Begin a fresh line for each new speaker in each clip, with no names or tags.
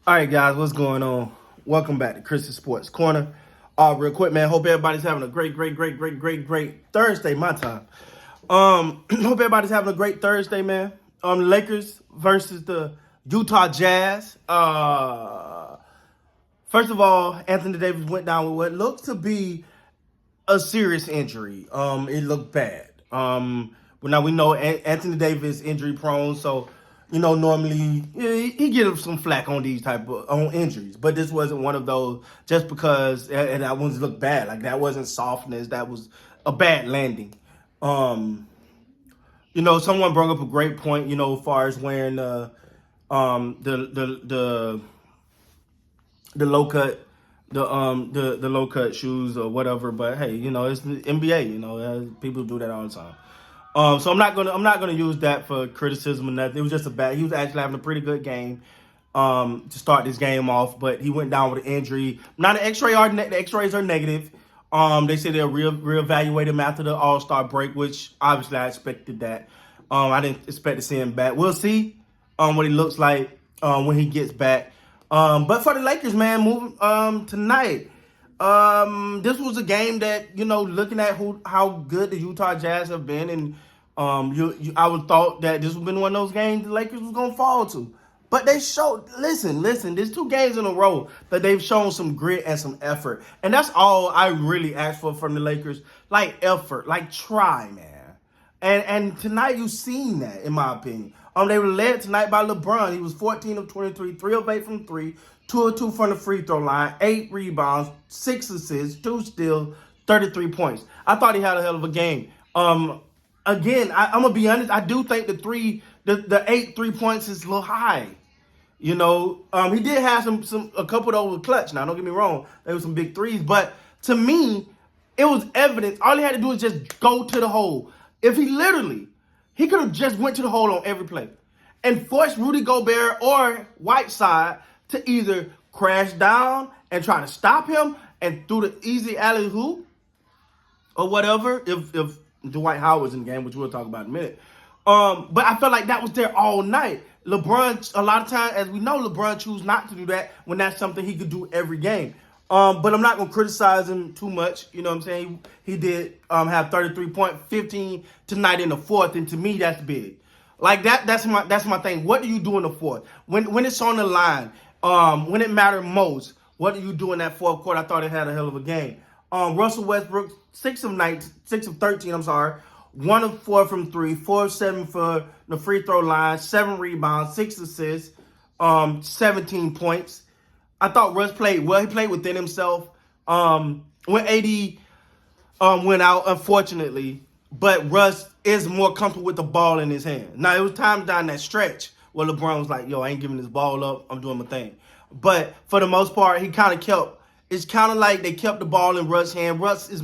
All right, guys, what's going on? Welcome back to Chris's Sports Corner. Real quick, man. Hope everybody's having a great Thursday. My time. Hope everybody's having a great Thursday, man. Lakers versus the Utah Jazz. First of all, Anthony Davis went down with what looks to be a serious injury. It looked bad. Well, now we know Anthony Davis injury prone, so normally he gives some flack on these type of on injuries, but this wasn't one of those. Just because and that ones looked bad, like that wasn't softness, that was a bad landing. Um, Someone brought up a great point. As far as wearing the low cut the low cut shoes or whatever. But hey, it's the NBA. People do that all the time. So I'm not gonna use that for criticism or nothing. It was just a bad. He was actually having a pretty good game to start this game off, but he went down with an injury. Now the X-rays are negative. They say they'll reevaluate him after the All-Star break, which obviously I expected that. I didn't expect to see him back. We'll see what he looks like when he gets back. But for the Lakers, man, moving tonight. This was a game that, looking at how good the Utah Jazz have been, and I would thought that this would have been one of those games the Lakers was gonna fall to. But they showed, listen, there's 2 games in a row that they've shown some grit and some effort. And that's all I really asked for from the Lakers. Like effort, like try, man. And tonight you seen that, in my opinion. They were led tonight by LeBron. He was 14 of 23, 3 of 8 from 3, 2 of 2 from the free throw line, 8 rebounds, 6 assists, 2 steals, 33 points. I thought he had a hell of a game. Again, I'm gonna be honest. I do think the 8 3 points is a little high. He did have a couple of those clutch. Now, don't get me wrong, there were some big threes, but to me, it was evidence. All he had to do was just go to the hole. If he could have just went to the hole on every play and forced Rudy Gobert or Whiteside to either crash down and try to stop him and through the easy alley hoop or whatever. If Dwight Howard's in the game, which we'll talk about in a minute. But I felt like that was there all night. LeBron, a lot of times, as we know, LeBron chooses not to do that when that's something he could do every game. But I'm not going to criticize him too much. You know what I'm saying? He did have 33.15 tonight in the fourth, and to me, that's big. Like that's my thing. What do you do in the fourth? When it's on the line, when it mattered most, what do you do in that fourth quarter? I thought it had a hell of a game. Russell Westbrook, 6 of 13, 1 of 4 from 3, 4 of 7 for the free throw line, 7 rebounds, 6 assists, 17 points. I thought Russ played well. He played within himself. When AD went out, unfortunately, but Russ is more comfortable with the ball in his hand. Now, it was times down that stretch where LeBron was like, yo, I ain't giving this ball up. I'm doing my thing. But for the most part, he kind of it's kind of like they kept the ball in Russ's hand. Russ is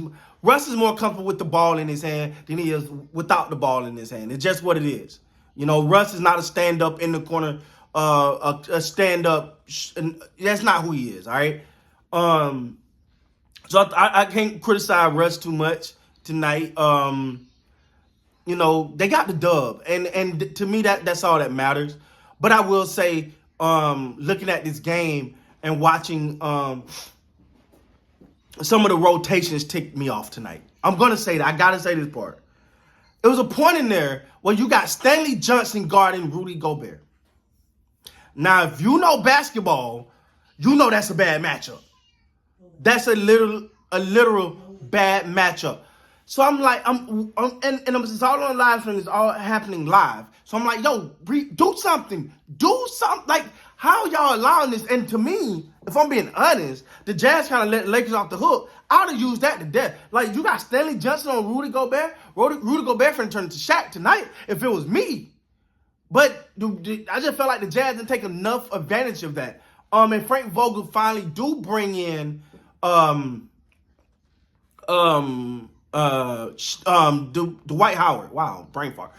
more comfortable with the ball in his hand than he is without the ball in his hand. It's just what it is. Russ is not a stand-up in the corner, a stand-up. That's not who he is, all right? So I can't criticize Russ too much tonight. They got the dub. And to me, that's all that matters. But I will say, looking at this game and watching some of the rotations ticked me off tonight. I'm going to say that. I got to say this part. It was a point in there where you got Stanley Johnson guarding Rudy Gobert. Now, if you know basketball, you know that's a bad matchup. That's a literal bad matchup. So I'm like, it's all on live stream. It's all happening live. So I'm like, yo, do something. Do something. Like, how y'all allowing this? And to me, if I'm being honest, the Jazz kind of let the Lakers off the hook. I would have used that to death. Like, you got Stanley Johnson on Rudy Gobert. Rudy Gobert finna turn into Shaq tonight if it was me. But I just felt like the Jazz didn't take enough advantage of that. And Frank Vogel finally do bring in Dwight Howard. Wow, brain fart.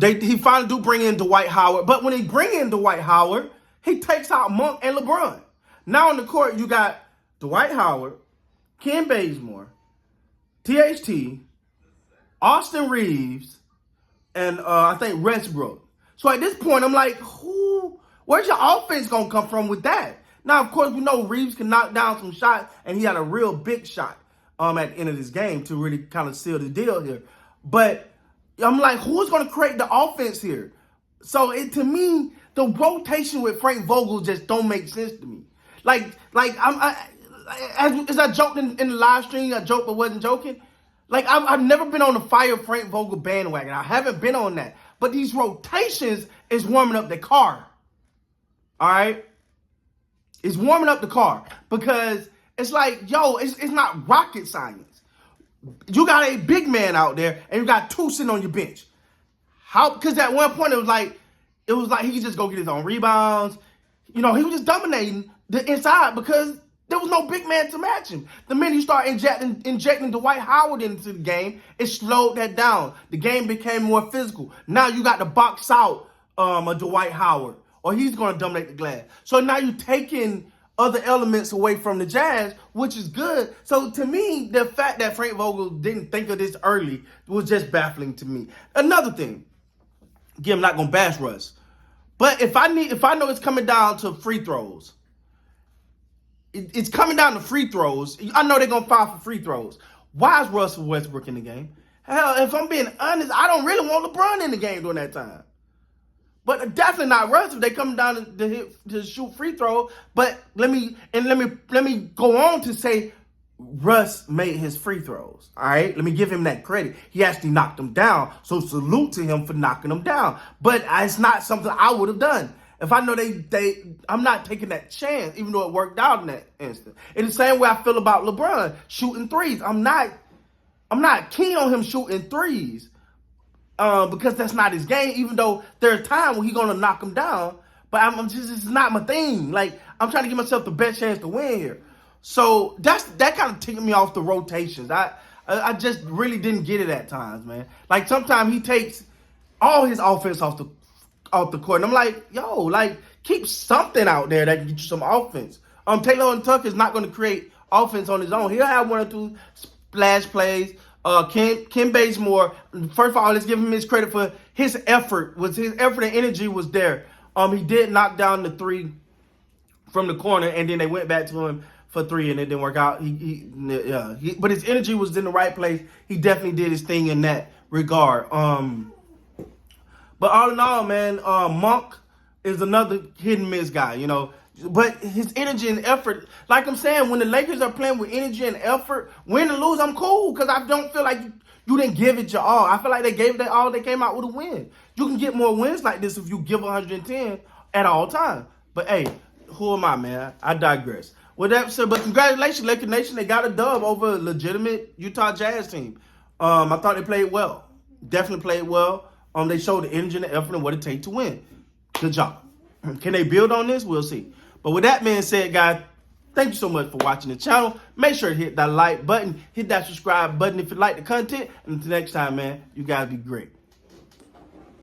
He finally do bring in Dwight Howard. But when he bring in Dwight Howard, he takes out Monk and LeBron. Now on the court, you got Dwight Howard, Ken Bazemore, THT, Austin Reeves, and I think Westbrook. So at this point, I'm like, Where's your offense going to come from with that? Now, of course, we know Reeves can knock down some shots, and he had a real big shot at the end of this game to really kind of seal the deal here. But I'm like, who's going to create the offense here? So to me, the rotation with Frank Vogel just don't make sense to me. As I joked in the live stream, I joked but wasn't joking. Like, I've never been on the fire Frank Vogel bandwagon. I haven't been on that. But these rotations is warming up the car. All right? It's warming up the car. Because it's like, yo, it's not rocket science. You got a big man out there, and you got two sitting on your bench. How? Because at one point, it was like he could just go get his own rebounds. You know, he was just dominating the inside because there was no big man to match him. The minute you start injecting Dwight Howard into the game, it slowed that down. The game became more physical. Now you got to box out a Dwight Howard, or he's going to dominate the glass. So now you're taking other elements away from the Jazz, which is good. So to me, the fact that Frank Vogel didn't think of this early was just baffling to me. Another thing, again, I'm not going to bash Russ, but if I know it's coming down to free throws, it's coming down to free throws. I know they're going to foul for free throws. Why is Russell Westbrook in the game? Hell, if I'm being honest, I don't really want LeBron in the game during that time. But definitely not Russ if they come down to shoot free throw. But let me go on to say Russ made his free throws. All right, let me give him that credit. He actually knocked them down. So salute to him for knocking them down. But it's not something I would have done. If I know I'm not taking that chance, even though it worked out in that instant. In the same way I feel about LeBron shooting threes. I'm not keen on him shooting threes because that's not his game. Even though there's a time when he's gonna knock him down, but it's not my thing. Like, I'm trying to give myself the best chance to win here. So that kind of ticked me off the rotations. I just really didn't get it at times, man. Like, sometimes he takes all his offense off the court. And I'm like, yo, like, keep something out there that can get you some offense. Taylor Tucker is not going to create offense on his own. He'll have one or two splash plays. Ken Bazemore, first of all, let's give him his credit for his effort. His effort and energy was there. He did knock down the three from the corner, and then they went back to him for three, and it didn't work out. But his energy was in the right place. He definitely did his thing in that regard. But all in all, man, Monk is another hit and miss guy, you know. But his energy and effort, like I'm saying, when the Lakers are playing with energy and effort, win or lose, I'm cool because I don't feel like you didn't give it your all. I feel like they gave it their all. They came out with a win. You can get more wins like this if you give 110 at all times. But, hey, who am I, man? I digress. With that said, but congratulations, Laker Nation. They got a dub over a legitimate Utah Jazz team. I thought they played well. Definitely played well. They showed the energy and the effort and what it takes to win. Good job. Can they build on this? We'll see. But with that being said, guys, thank you so much for watching the channel. Make sure to hit that like button, hit that subscribe button if you like the content. And until next time, man, you guys be great.